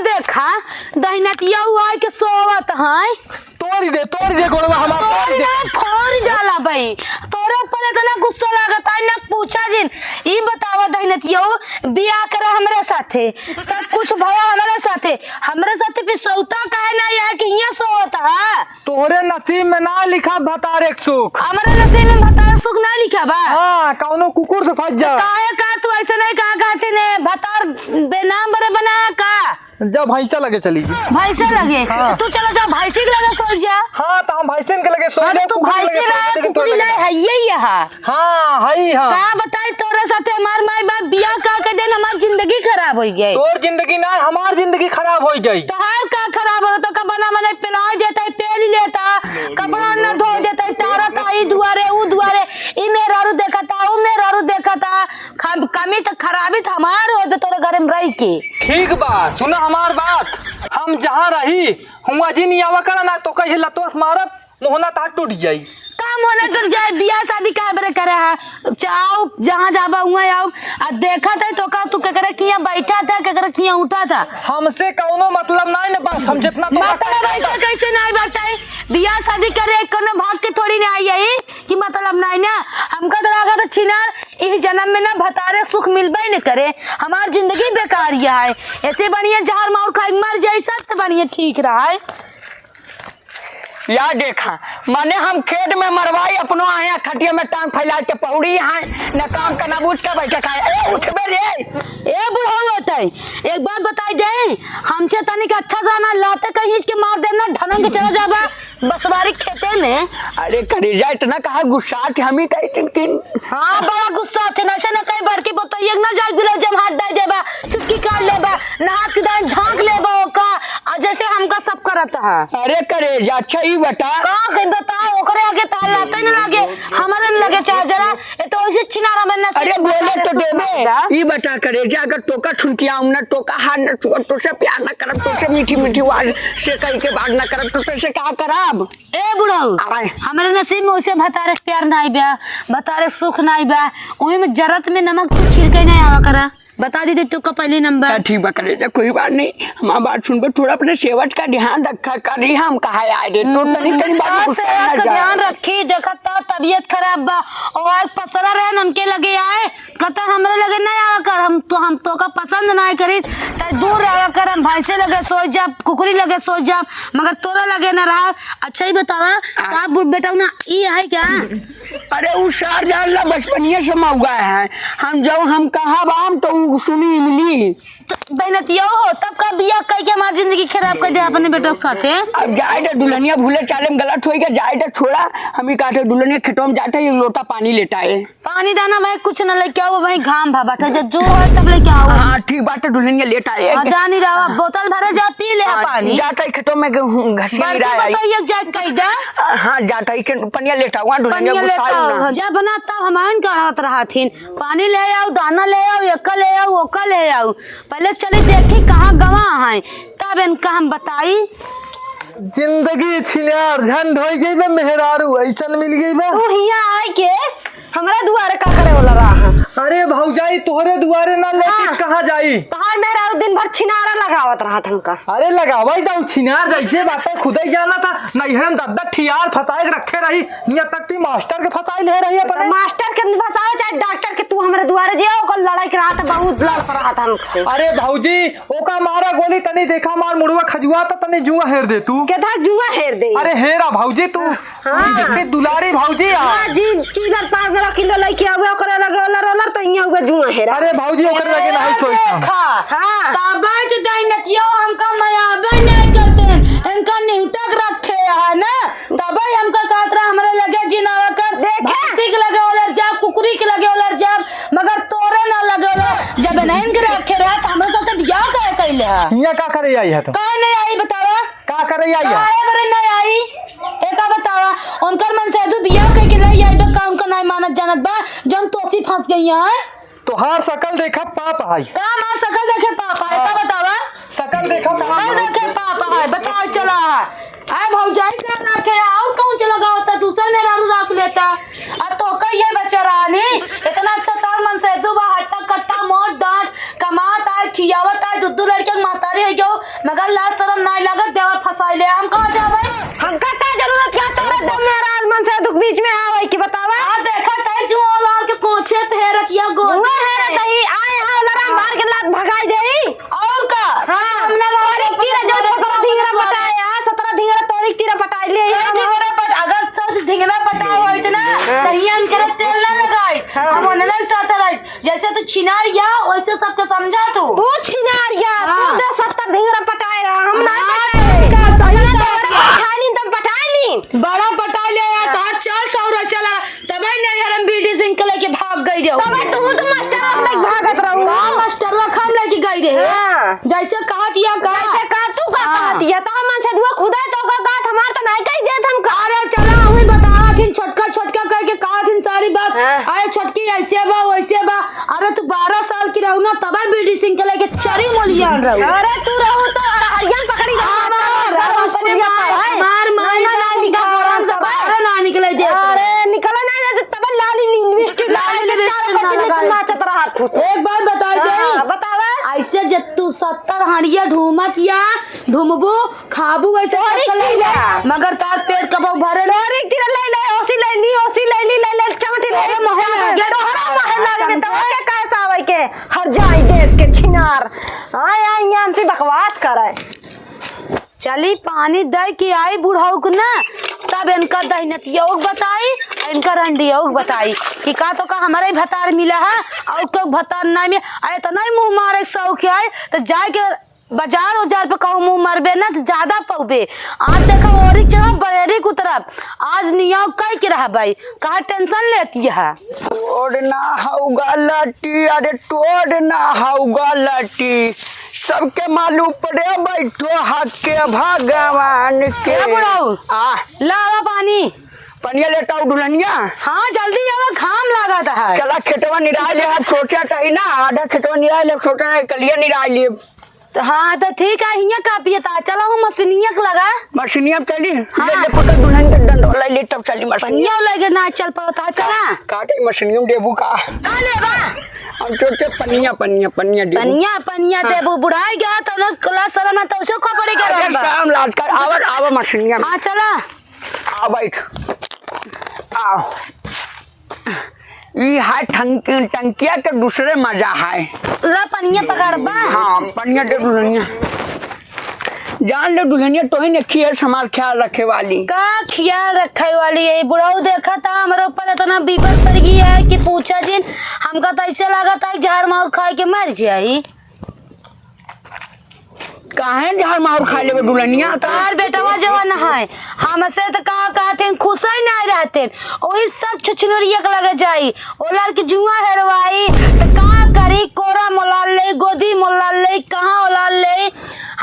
देखा दहिनतिया हुआ के सोवत है तोड़ी दे गोड़वा हमार तोरी ना फोड़ डाला भाई तोरे ऊपर इतना गुस्सा लागत है ना पूछा जिन ई बतावा दहिनतियो बियाह करे हमरे साथे सब कुछ भया हमरे साथे भी सौता काहे ना या कि हिया सोवत है तोहरे नसीब में ना लिखा भतारे सुख हमरे नसीब में भतार सुख ना लिखा बा हां कौनो कुकुर से फंस जा काहे का तू ऐसे नहीं कहा कहते ने भतार बेनाम बरे बना का जब भैंसा लगे चली भैंसा लगे हाँ। तू चला जा भैंसी के लगे सो जा हां तो हम भैंसन के लगे सो ले तू भैंसी रहा कुकुरी ले है यही है हां हई हां का बताई तोरे साथे हमार माई बाप बियाह का के दिन हमार जिंदगी खराब हो गई तोर जिंदगी ना हमार जिंदगी खराब हो गई तोहार का खराब हो तो का बना मने पिला देता पेली लेता कपड़ा न धो देता तारा ताई दुआरे उ दुआरे ई मेरारू देखता उ मेरारू देखता कमी तो खराबी त हमार हो दे तोरे घर में रह के ठीक बा सुना हमार बात हम जहां रही हुआ जी नहीं आवा करा ना तो कहे लतोस मारत मोहना ता टूट जाई काम होना टूट जाए बियाह शादी का बरे करे है चाओ जहां जाबा हुआ आओ आ देखा था तो का तू के करे किया बैठा था के करे किया उठा था हमसे कौनो मतलब नहीं ना बस हम जितना तो मतलब ऐसा कैसे नहीं बताई बियाह शादी करे कोनो भाग के थोड़ी नहीं आई है कि मतलब नहीं ना हमका तो लगा तो छिनार इस जन्म में ना भतारे सुख मिलबे न करे हमार जिंदगी बेकार है ऐसे बढ़िया जहर मार खाई मर जाए सबसे बढ़िया ठीक रहा है या देखा माने हम खेत में मरवाई अपनो आया खटिया में टांग फैला के पहुड़ी है न काम करना बूझ के बैठे खाए ए उठबे रे ए बुढ़ा होता है एक बात बताई दे हमसे तनिक अच्छा जाना लाते कहीं के मार देना ढनंग के चला जाबा बसवारी खेते में अरे करेजा इतना कहा गुस्सा थे हमें कहीं कि हां बड़ा गुस्सा थे नशे न कई बार के बताइए ना जाग दिला जब हाथ दे देबा चुटकी काट लेबा नहात के दान झांक लेबा का जैसे हमका सब करता है अरे करेजा अच्छा ही बता का के बताओ ओकरे आगे ताल लाते न लगे हमारे न लगे चाह जरा ए तो ऐसे छिनारा बनना से अरे बोले तो देबे ई बता करेजा अगर टोका ठुनकिया हम न टोका हाथ न तो से प्यार न करब तो से मीठी मीठी आवाज से कह के बात न करब तो से का करब ए बुढ़ऊ हमारे नसीब में उसे भतारे प्यार नहीं बा भतारे सुख नहीं बा ओही में जरत में नमक तू छिड़के नहीं आवा करा बता दी तू का पहले नंबर ठीक बा करेजा कोई बात नहीं हमारा बात सुन थोड़ा अपने सेवट का ध्यान रखा करी हम कहा आए रे तो तनी बात सेवट का ध्यान रखी देखा तो तबीयत खराब बा और आज पसरा रहे उनके लगे आए कहता हमरे लगे नहीं आवा कर हम तो का पसंद नहीं करी त दूर रहा कर हम भाई से लगे सोच जा कुकुरी लगे सोच जा मगर तोरा लगे ना रहा अच्छा ही बतावा का बुढ़ बेटा ना ई है क्या अरे उस सार जान ला बचपनिया से मौगा है हम जब हम कहा बाम तो सुनी मिली बेनतिया हो तब का बियाह कह के हमारी जिंदगी खराब कर दे अपने बेटों के साथे अब जाए तो दुल्हनिया भूले चाले में गलत होएगा जाए तो छोड़ा हम ही काटे दुल्हनिया खेतों में जाता है एक लोटा पानी लेता है पानी दाना भाई कुछ न लेके आओ भाई घाम भा बैठा जो है तब लेके आओ हां ठीक बात है दुल्हनिया लेता है जा नहीं रहा बोतल भरे जा पी ले पानी जाता है खेतों में घसिया रहा है बताइए जा कह दे हां जाता है के पनिया लेता हुआ दुल्हनिया गुस्सा जा बना तब हमान करत रहथिन पानी ले आओ दाना ले आओ एक ले आओ ओका ले आओ पहले चले देखी कहां गवा है तब इनका हम बताई जिंदगी छिनार झंड हो गई बा मेहरारू ऐसन मिल गई बा तू हिया आए के हमरा दुआरे का करे वाला रहा अरे भौजाई तोहरे दुआरे ना लेके कहां जाई तहार मेहरारू दिन भर छिनारा लगावत रहा हमका अरे लगावाई दाऊ छिनार जैसे बातें खुद ही जाना था नैहरन दद्दा ठियार फसाए के रखे रही नियत तक तू मास्टर के फसाए ले रही है मास्टर के फसाओ चाहे डॉक्टर के तू हमरे दुआरे जे ओकर लड़ाई के रात बहुत लड़त रहा था हमसे अरे भौजी ओका मारा गोली तनी देखा मार मुड़वा खजुआ तो तनी जुआ हेर दे तू के था जुआ हेर दे अरे हेरा भौजी तू देखे दुलारी भौजी हां जी चीनर 5 किलो लेके आवे ओकरे लगे रोलर तो हिया हुए जुआ हेरा अरे भौजी ओकरे लगे नहीं सोई हां तबाज दैनतियो हमका मयाबे नहीं करते इनका निहुटक रखे है ना तबे हमका कातरा हमरे लगे जिनावा कर भक्ति के लगे ओलर जाब कुकुरी के लगे ओलर जाब मगर तोरे ना लगे ओलर जब नहीं के रखे रात हमरे साथ बियाह करे कैले है हिया का करे आई है तो का नहीं आई बतावा का करे आई है काहे बरे नहीं आई एका बतावा उनकर मन से दू बियाह कह के ले आई बा काम का नहीं मानत जानत बा जन तोसी फंस गई है तोहार शकल देखा पाप है का मां शकल देखे पापा है का बतावा शकल देखा पापा है बताओ चला है भौजाई का रखे आओ कौन चला गाओ तो दूसरा ने रारू रख लेता आ तो का ये बेचारा ने इतना अच्छा तार मन से दू बा हट्टा कट्टा मोट डांट कमाता है खियावता है दुद्दू लड़के मातारी है जो हम उन्हें साथ रही जैसे तू छिनार या वैसे सबके समझा तू छिनारिया हाँ। तू तो 70 ढिंगरा पटाए रहा हम ना बड़ा पटा ले यार तो चल सौरा चला तब नहीं हरम बीडी सिंह के लेके भाग गई रे तब तू तो मास्टर में भागत रहू मास्टर खाम लेके गई रे हाँ। जैसे कहा दिया का कैसे का तू का हाँ। कह दिया तो मन से दुआ खुदा तो का गाठ हमार तो नहीं कह देत हम अरे चला हमें बता दिन छोटका छोटका करके कहा दिन सारी बात हाँ। अरे छोटकी ऐसे बा वैसे बा अरे तू 12 साल की रहू ना तब बीडी सिंह के लेके चरी मोलियान रहू अरे तू रहू तो हरियाण पकड़ी मार ना निकले दे अरे निकला नहीं तब लाली लिपस्टिक नाचत रहा एक बात बता दे बतावा ऐसे जब तू 70 हंडिया ढूमत या ढूमबू खाबू ऐसे मगर तार पेट कब भरे लोरी किरा ले ले ओसी ले ली चमटी ले मोहल्ला लगे तो के कैसा आवे के हर जाई देश के छिनार आय यहाँ से बकवास करे चली पानी दे के आई बुढ़ाऊ को ना तब इनका दहनत योग बताई इनका रंडी योग बताई कि का तो का हमारे भतार मिला है और को भतार नहीं में आए तो नहीं मुंह मारे शौक आए तो जाए के बाजार उजार पे कहूँ मुंह मरबे ना तो ज्यादा पौबे आज देखो और चढ़ा बड़ेरी की तरफ आज नियोग कह के रहा भाई कहा टेंशन लेती है तोड़ना होगा लट्टी, अरे तोड़ना होगा लट्टी, सबके मालूम पड़े बैठो हक के भगवान के। बुढ़ाऊ लावा पानी पनिया लेटा दुल्हनिया। हाँ जल्दी आवा घाम लगा है चला खेतवा निराय ले छोटा टही ना आधा खेतवा निराय ले छोटा नहीं कलिया निराय ले हाँ तो ठीक है हिया का पियता चलो हम मशीनिया के लगा मशीनिया चली हाँ। ले पकड़ दुल्हन के डंडोला ले तब चली मशीनिया पनिया लगे ना चल पाता चला काटे मशीनिया देबू का ले बा हम छोटे पनिया पनिया पनिया देबू पनिया पनिया देबू बुढ़ाई गया तो ना क्लास सारा में तो उसे को पड़ेगा अरे शाम लाज कर आवर आवर मशीनिया हाँ चला आ बैठ आओ ये है टंकिया के दूसरे मजा है ला पनिया पकड़ बा हाँ पनिया दे दुल्हनिया जान ले दुल्हनिया तो ही ने खियर समार ख्याल रखे वाली का ख्याल रखे वाली है बुढ़ाऊ देखा था हमारे ऊपर इतना विपद पड़ गई है कि पूछा जिन हमका तो ऐसे लगा था झाड़ मार खा के मर जाई काहे झाड़ मार खा ले दुल्हनिया कार बेटवा जवान है हमसे तो का कहते खुश ही नहीं रहते वही सब छुछनुरिया के लगे जाई ओलर के जुआ हेरवाई तो का करी कोरा मोलाल ले गोदी मोलाल ले कहाँ ओलाल ले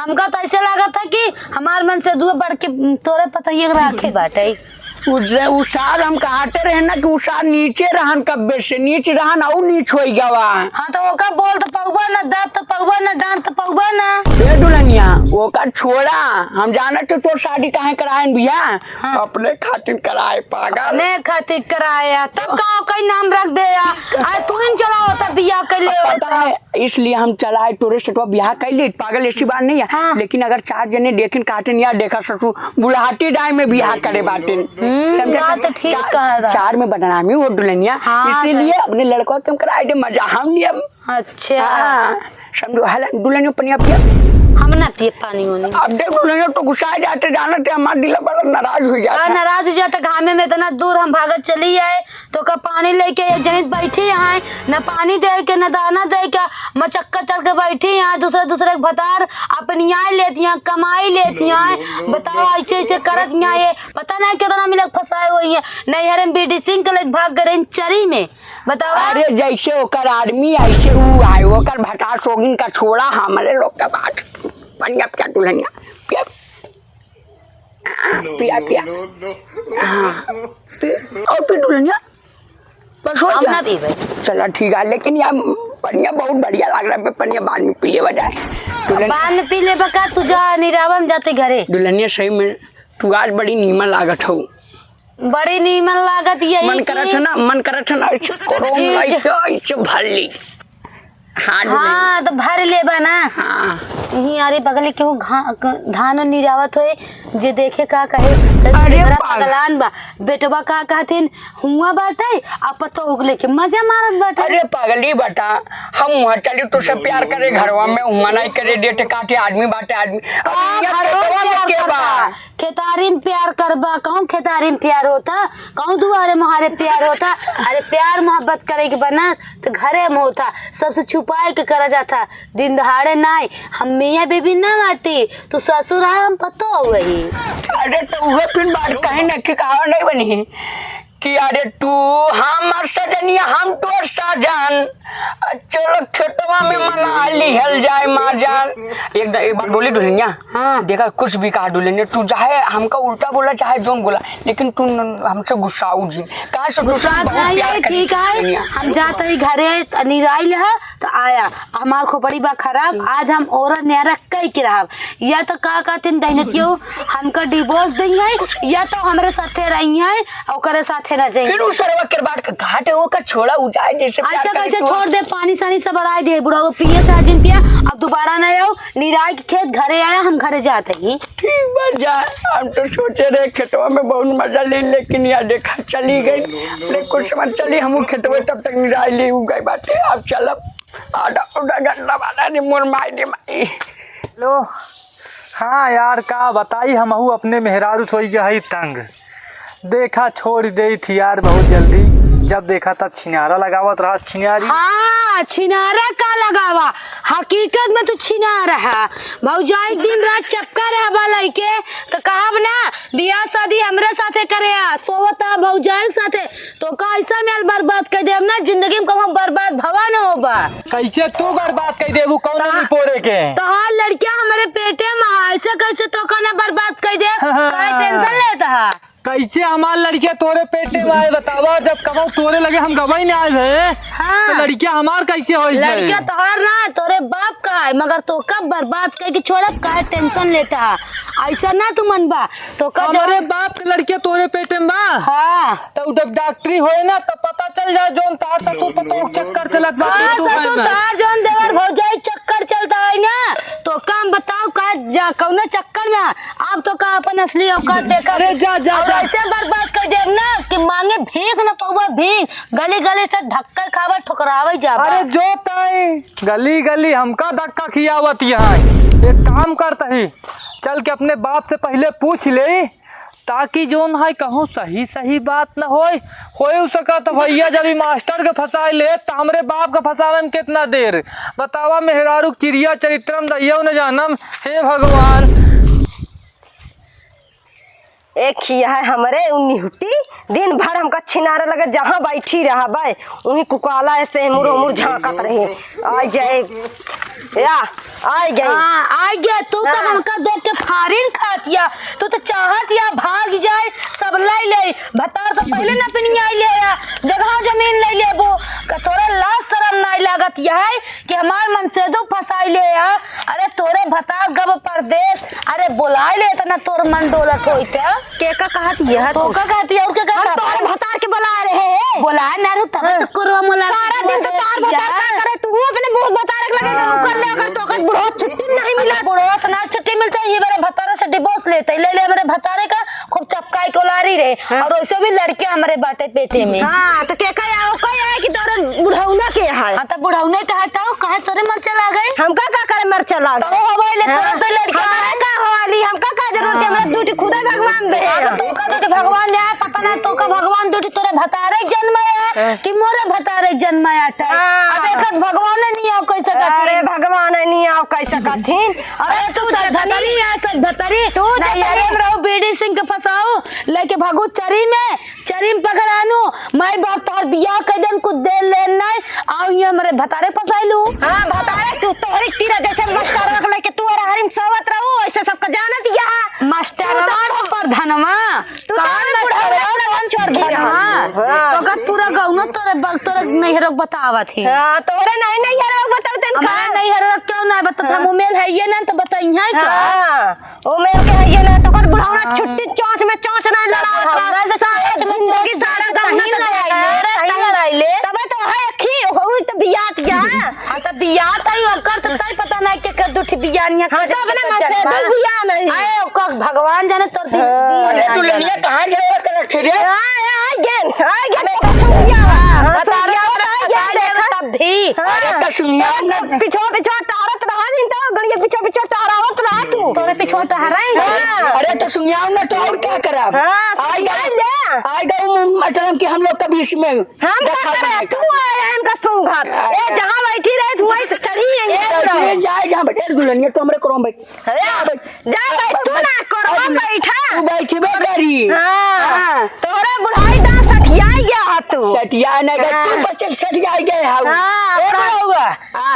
हमका तो ऐसे लगा था कि हमार मन से दुआ बढ़ के तोरे पता ये रखे बाटे उसार हम कहते रहे ना कि उसार नीचे रहन कब्बे से नीचे रहन और नीच हो गवा हाँ तो ओका बोल तो पौबा ना दब तो पौबा ना डांट तो पौबा ना ये दुल्हनिया वो का छोड़ा हम जाना तो तोर शादी काहे कराए भैया हाँ। अपने खातिर कराए पागल ने खातिर कराया तब का कई नाम रख दे आ तू इन चलाओ तब बियाह कर ले पता है इसलिए हम चलाए तोरे से तो ब्याह कर ले पागल ऐसी बात नहीं है हाँ। लेकिन अगर 4 जने देखें काटे या देखा ससुर बुढ़ाती डाय में ब्याह करे बाटे बात तो ठीक कह रहा 4 में बदनामी हो दुल्हनिया हाँ, इसीलिए अपने लड़कों कम कराए दे मजा हम लिए अच्छा हाँ समझो हला दुल्हनिया पनिया पिया हम ना पिए पानी होने अब देख दुल्हनिया तो गुस्सा जाते जाना ते हमारा दिल बड़ा नाराज हो जाता नाराज हो जाता घामे में इतना दूर हम भागत चली आए तो का पानी लेके एक जनित बैठी यहाँ न पानी दे के न दाना दे के मचक्का चढ़ के बैठी यहाँ दूसरे भतार अपनी आय लेती हैं कमाई लेती हैं बताओ ऐसे ऐसे करत यहाँ ये पता नहीं कितना मिले फंसाए हुई है नैहर में बीडी सिंह के लोग भाग गए चरी में बताओ अरे जैसे ओकर आदमी ऐसे ऊ आए ओकर भटा सोगिन का छोड़ा हमारे लोग का बात पनिया पिया दुल्हनिया पिया पिया पिया और फिर दुल्हनिया बस हो हम ना गया पीबे चला ठीक है लेकिन यार पनिया बहुत बढ़िया लग रहा है पनिया बाद में पी ले बजाए बाद में पी ले बका तू जा निरावन जाते घरे दुल्हनिया सही में तू आज बड़ी नीमन लागत हो बड़ी नीमन लागत यही मन करत है ना मन करत है ना ऐसे करो ऐसे भर ली हाँ तो भर ले बा ना हाँ यही अरे बगल के वो धान निरावत होए जे देखे का कहे अरे पगलान बा बेटवा का कहथिन हुआ बाटे आ पतो उगले के मजा मारत बाटे अरे पागली बटा हम वहाँ चली तो सब प्यार करे घरवा में हुआ नहीं करे डेट काटे आदमी बाटे आदमी खेतारी में प्यार करबा, कहूँ खेतारी में प्यार होता, कहूँ दुआरे मुहारे प्यार होता। अरे प्यार मोहब्बत करे के बना तो घरे में होता, सबसे छुपाए के करा जाता, दिन दहाड़े नाई। हम मियाँ बीबी ना माटी, तू ससुर है हम पतो हो गई। अरे तो वो फिर बात कहीं ना कि कहा नहीं बनी कि अरे तू हमार सजनिया हम तोर साजन, चलो खेतवा में मना लिहल जाए माँ जान। एक बार बोली दुल्हनिया, हाँ। देखा कुछ भी कहा दुल्हनिया, तू चाहे हमका उल्टा बोला चाहे जोन बोला, लेकिन तू हमसे गुस्साऊ जी कहा से गुस्सा नहीं है, ठीक है। हम जाते ही घरे निराइल है तो आया हमार खोपड़ी बा खराब, आज हम औरत न्यारा कई के रहा, या तो का कहते दहनतियो हमका डिवोर्स देंगे, या तो हमारे साथे रही है और करे साथे ना जाएंगे। फिर उस सरवा के बाद घाट वो का छोड़ा उजाए जैसे प्यार ऐसा करे कैसे तू। छोड़ दे, पानी सानी सब बढ़ाई दे, बुढ़ा को पिए चाहे जिन पिया, अब दोबारा ना आओ। निराई के खेत घरे आया, हम घरे जाते ही। ठीक बात जा, हम तो सोचे रहे खेतवा में बहुत मजा ले, लेकिन यार देखा चली गई, अरे कुछ समझ चली हम खेतवे तब तक निराई ली गई बातें। अब चल आधा घंटा बाद मोर माई दे माई। लो हाँ यार का बताई, हमहू अपने मेहरारू थोड़ी गई तंग, देखा छोड़ दे थी यार बहुत जल्दी, जब देखा तब छिनारा लगावत रहा छिनारी। हाँ छिनारा का लगावा, हकीकत में तो छिनारा है। भौजाई दिन रात चपका रहा बालाई के तो कहब ना बियाह शादी हमरे साथे करे, सोवता भौजाई के साथे तो का ऐसा मेल बर्बाद कर देब ना, जिंदगी में कहूँ बर्बाद भवा न होबा। कैसे तू बर्बाद कर देबू कौन नहीं पोरे के? तो हाँ लड़कियां हमारे पेटे में है, ऐसे कैसे तो का ना बर्बाद कर दे, काय टेंशन लेता है। कैसे हमार लड़कियां तोरे पेटे में आए बतावा, जब कबो तोरे लगे हम गवाई नहीं आए भे। हाँ। तो लड़कियां हमार कैसे हो लड़कियां तोहर ना तोरे बाप का है, मगर तो कब बर्बाद करके छोड़ब, काहे टेंशन लेता है, ऐसा ना तू मनबा तो का हमारे बाप के लड़कियां तोरे पेटे में बा। हाँ तो जब डॉक्टरी होए ना तो पता चल जाए जोन तार ससुर पतोह चक्कर चलत बा हाँ, तू ससुर तार जोन देवर भौजाई चक्कर चलता है ना, तो काम बताओ का जा कौना चक्कर में, अब तो का अपन असली औकात देखा। अरे जा जा और ऐसे बर्बाद कर देब ना कि मांगे भीख न पौवा भीख, गली गली से धक्का खावा ठुकरावे जाबा। अरे जो ताई गली गली हमका धक्का खियावत यहाँ, एक काम करता ही चल के अपने बाप से पहले पूछ ले, ताकि जोन है कहूँ सही सही बात न हो सका तो भैया जब मास्टर के फंसाए ले तो हमरे बाप के फंसावे में कितना देर बतावा। मेहरारू चिड़िया चरित्रम दइयो न जानम, हे भगवान। एक खिया है हमारे निहुटी, दिन भर हमका छिनारा लगे, जहाँ बैठी रहा भाई वही कुकाला ऐसे मुर झांकत रही। आ जाए या आ गई। हाँ आ गया, तू तो हाँ। हमका देख के फारिन खातिया, तू तो चाहत या भाग जाए सब लाई ले, बता तो पहले न पिनी आई ले या जगह जमीन ले लेबो, का तोरे लाज शरम नहीं लागत है कि हमार मन से दो फसाई ले या। अरे तोरे भता गब परदेश, अरे बुलाए ले तना तोर मन डोलत होइते के का कहत यह तो का कहती है और के हम कहता तोर भतार के बुला रहे हैं, बुलाए ना रू तब तो करवा मोला सारा दिन तो तार भतार का करे, तू अपने बहुत भतार के लगे कर ले, अगर तो कर बुढ़ो छुट्टी नहीं मिला, बुढ़ोस ना छुट्टी मिलता है, ये मेरे भतारे से डिवोर्स लेते ले ले मेरे भतारे का खूब चपकाई को लारी रहे। और वैसे भी लड़के हमारे बाटे पेटे में। हाँ तो के आओ कह है कि तोरे बुढ़ौना के है, हाँ तो बुढ़ाऊ कहता हूँ कहे तोरे मर्चा ला गए, हमका का करे मरचा लाग तो हो गई ले तोरा तो लड़का हमारे का होली, हमका का जरूरत है, हमरा दूटी खुदा भगवान दे। तो का तो भगवान दे, पता ना तो का भगवान दूटी तोरे भतारे जन्माया कि मोरे भतारे जन्माया टा। अब एक भगवान नहीं आओ कैसे कहती। अरे भगवान नहीं आओ कैसे कथिन। अरे तू सधतरी है सधतरी, तू नहीं अरे रहो बीडी सिंह के फसाओ लेके भागू चरी में पकड़ानू, मैं बाप तोहर बियाह कर देन कुछ दे लेन नहीं आओ ये मेरे भतारे फसाइलू। हां भतारे तू तोहरी तीरा जैसे मास्टर रख लेके तू और हरिम सोवत रहू, ऐसे सबका जानत या मास्टर पर धनमा तू तो कौन छोड़ दी रहा तो का पूरा गाँव तोरे नहीं हरक बतावा थी। हां तोरे नहीं हरक बताऊ तन का हमारा नहीं हरक क्यों ना बता, हम उमेल है ये ना तो बताई है का। हां उमेल के है ये ना तो कर बुढ़ावना छुट्टी चौंच में चौंच ना लड़ा से सारा जिंदगी सारा गाँव ना लड़ाई ले तब तो है खी हो तो बियात या। हां तो बियाह तई ओकर तो तई पता नहीं के कर दुठी बियाह नहीं हां तो अपने मन से दो बियाह नहीं आए ओकर भगवान जाने तोर दी तू लनिया कहां जाए कर ठेरे आ गेन तो सुनिया बता रहा तब भी अरे का सुनिया पिछो टारत रहा दिन तो गड़िया पिछो टारावत रहा तू तोरे पिछवा टहराएंगे। अरे तो सुनियाओ ना तो और क्या करब। आएगा मतलब कि हम लोग कभी इसमें हम तू आया इनका सुंघत ए जहां बैठी रहे तू वहीं से चढ़ी जाए जहाँ बैठे दुल्हनिया तो हमरे करो बैठ जा बैठ तू ना करो बैठा तू बैठी बैठी हां तोरा बुढ़ाई दा सठियाई गया हा तू सटिया नहीं गए तू बच्चे सटिया गए हां होगा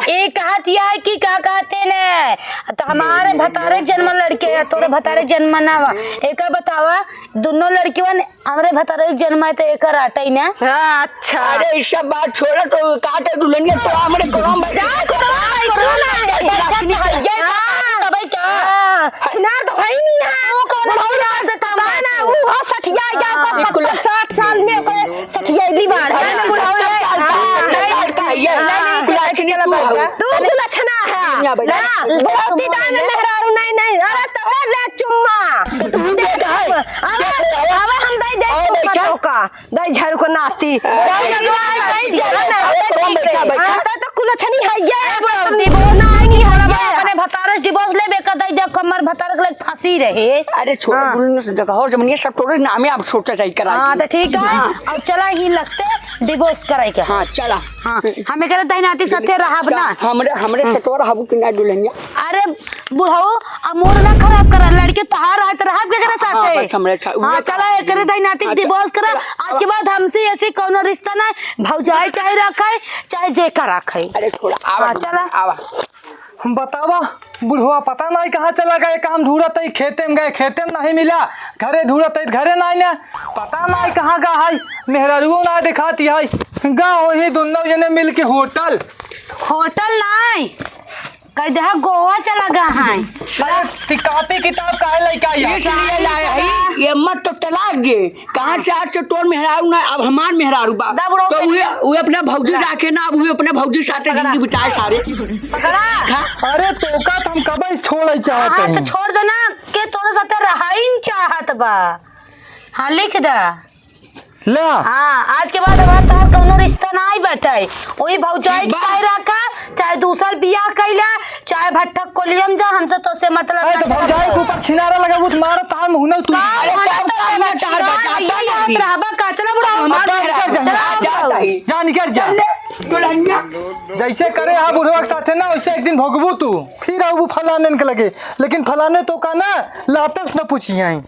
एक कहत या है कि का कहते ने तो हमारे भतारे जन्म लड़के है तोरे भतारे जन्म ना हुआ एक बतावा दोनों लड़कियों हमरे भतारे जन्म है तो एक आटा ही ना। अच्छा अरे इस सब बात छोड़ा तो काटे दुल्हनिया तो हमरे करो बैठा करो ना तबे क्या सिनार तो है नहीं है वो कौन है से ना वो हो सठिया गया 60 साल में कोई सठियाली बार है ना बुढ़ावे तू लक्षणा है बहुत दान मेहरारू नहीं अरे तोरा ले चुम्मा तू दे अरे हम दे का दे झर को नाती तो कुलछनी है ये डिवोर्स ना आएगी हमरा अपने भतारस डिवोर्स लेबे का दे देख हमर भतार के फांसी रहे। अरे छोड़ दुल्हनिया से जगह हो जमनिया सब तोरे नामे आप सोचा जाई करा। हां तो ठीक है अब चला ही लगते डिवोर्स कराई के। हां चला हां हमें करे दहिनाती साथे रहब ना हमरे सटोर हबू कि ना दुल्हनिया। अरे बुढ़ाओ अब मोर ना खराब कर लड़के तहार रहत रहब के करे साथे। हां चला करे दहिनाती डिवोर्स करा आज के बाद हमसे ऐसे कोनो रिश्ता ना भौजाई चाहे रखे चाहे जेका रखे। अरे थोड़ा आवा चला आवा बतावा बुढ़वा पता नहीं कहाँ चला गए काम ढूंढत है खेते में गए खेते में नहीं मिला घरे ढूंढत है घरे नहीं ना पता नहीं कहाँ का है मेहरारू ना दिखाती है गाँव ही दोनों जने मिल के होटल नहीं कह दे गोवा चला गया है कॉपी किताब काहे लेके आई है इसलिए लाए है ये मत तो तलाक दे कहां से आज से तोर मेहरारू ना अब हमार मेहरारू बा तो वो अपना भौजी राखे ना अब वो अपने भौजी साथे जिंदगी बिताए सारे पकड़ा। अरे तोका हम कब छोड़ चाहते हाँ हैं तो छोड़ देना के तोरे साथे रहाई न चाहत बा। हाँ लिख दा ला हाँ आज के बाद हमारा तोहर कोनो रिश्ता ना आई बैठे वही भौजाई चाहे रखा चाहे दूसर बियाह कैला चाहे भट्ठक कोलियम जा हमसे तो से मतलब अरे तो भौजाई के ऊपर छिनारा लगा वो तुम्हारा तार मुहना तू जा निकल जा दुल्हनिया जैसे करे हाँ बुढ़वा के साथे ना वैसे एक दिन भोगबू तू फिर आऊ फलाने के लगे लेकिन फलाने तो का ना लातस न पूछी आई